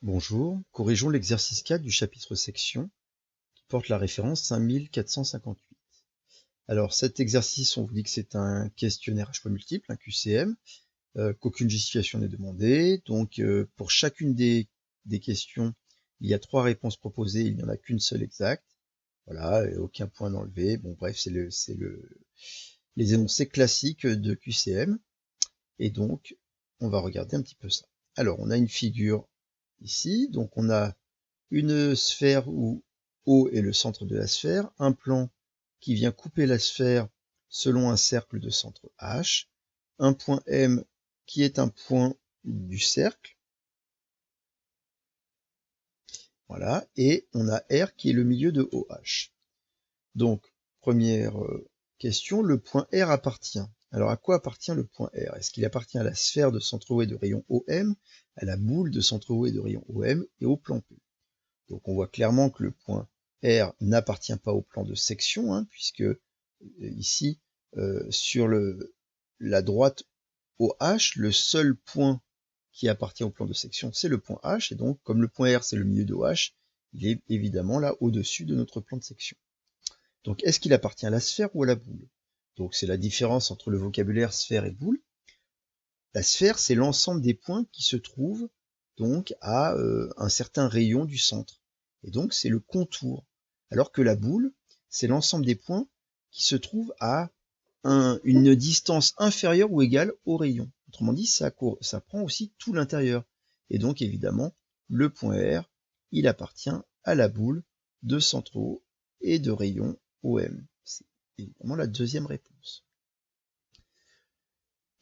Bonjour, corrigeons l'exercice 4 du chapitre section qui porte la référence 5458. Alors cet exercice, on vous dit que c'est un questionnaire à choix multiples, un QCM, qu'aucune justification n'est demandée. Donc pour chacune des questions, il y a 3 réponses proposées, il n'y en a qu'une seule exacte. Voilà, et aucun point enlevé. Bon bref, c'est les énoncés classiques de QCM. Et donc, on va regarder un petit peu ça. Alors, on a une figure ici, donc on a une sphère où O est le centre de la sphère, un plan qui vient couper la sphère selon un cercle de centre H, un point M qui est un point du cercle, voilà, et on a R qui est le milieu de OH. Donc, première question, le point R appartient. Alors, à quoi appartient le point R? Est-ce qu'il appartient à la sphère de centre O et de rayon OM, à la boule de centre O et de rayon OM, et au plan P? Donc, on voit clairement que le point R n'appartient pas au plan de section, hein, puisque ici, sur la droite OH, le seul point qui appartient au plan de section, c'est le point H, et donc, comme le point R, c'est le milieu de OH, il est évidemment là au-dessus de notre plan de section. Donc, est-ce qu'il appartient à la sphère ou à la boule? Donc, c'est la différence entre le vocabulaire sphère et boule. La sphère, c'est l'ensemble des points qui se trouvent donc à un certain rayon du centre. Et donc, c'est le contour. Alors que la boule, c'est l'ensemble des points qui se trouvent à une distance inférieure ou égale au rayon. Autrement dit, ça prend aussi tout l'intérieur. Et donc, évidemment, le point R, il appartient à la boule de centre O et de rayon OM. C'est évidemment la deuxième réponse.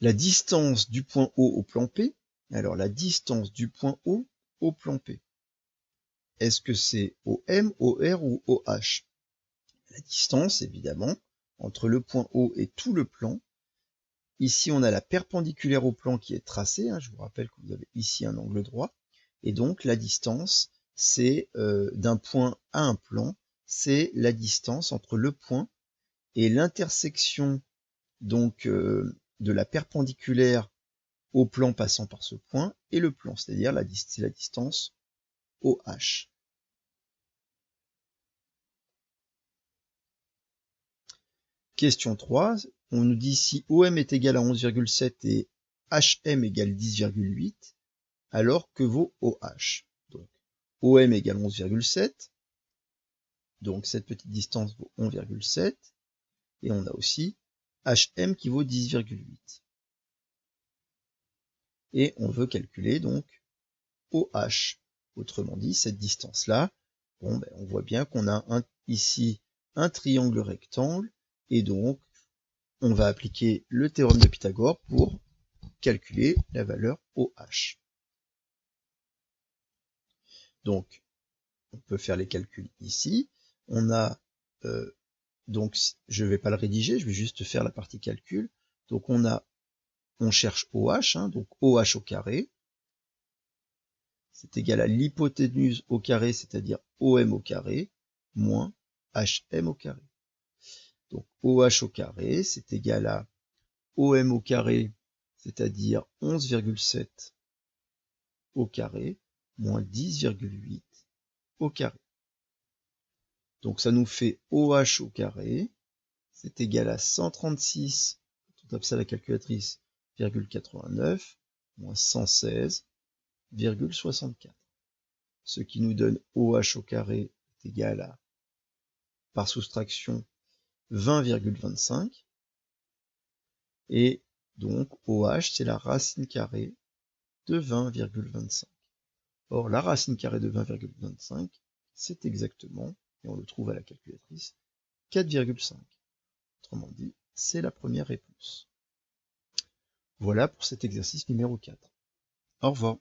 La distance du point O au plan P. Alors, la distance du point O au plan P. Est-ce que c'est OM, OR ou OH? La distance, évidemment, entre le point O et tout le plan. Ici, on a la perpendiculaire au plan qui est tracée. Hein, je vous rappelle que vous avez ici un angle droit. Et donc, la distance, c'est d'un point à un plan, c'est la distance entre le point et l'intersection donc de la perpendiculaire au plan passant par ce point et le plan, c'est-à-dire c'est la distance OH. Question 3, on nous dit si OM est égal à 11,7 et HM égale 10,8, alors que vaut OH? Donc, OM égale 11,7, donc cette petite distance vaut 11,7, et on a aussi HM qui vaut 10,8. Et on veut calculer donc OH. Autrement dit, cette distance-là, bon, ben, on voit bien qu'on a ici un triangle rectangle, et donc on va appliquer le théorème de Pythagore pour calculer la valeur OH. Donc, on peut faire les calculs ici. On a, donc je ne vais pas le rédiger, je vais juste faire la partie calcul. Donc on cherche OH, hein, donc OH au carré, c'est égal à l'hypoténuse au carré, c'est-à-dire OM au carré, moins HM au carré. Donc OH au carré, c'est égal à OM au carré, c'est-à-dire 11,7 au carré, moins 10,8 au carré. Donc ça nous fait OH au carré, c'est égal à 136, on tape ça à la calculatrice, 89, moins 116,64. Ce qui nous donne OH au carré est égal à, par soustraction, 20,25. Et donc OH, c'est la racine carrée de 20,25. Or, la racine carrée de 20,25, c'est exactement, et on le trouve à la calculatrice, 4,5. Autrement dit, c'est la première réponse. Voilà pour cet exercice numéro 4. Au revoir.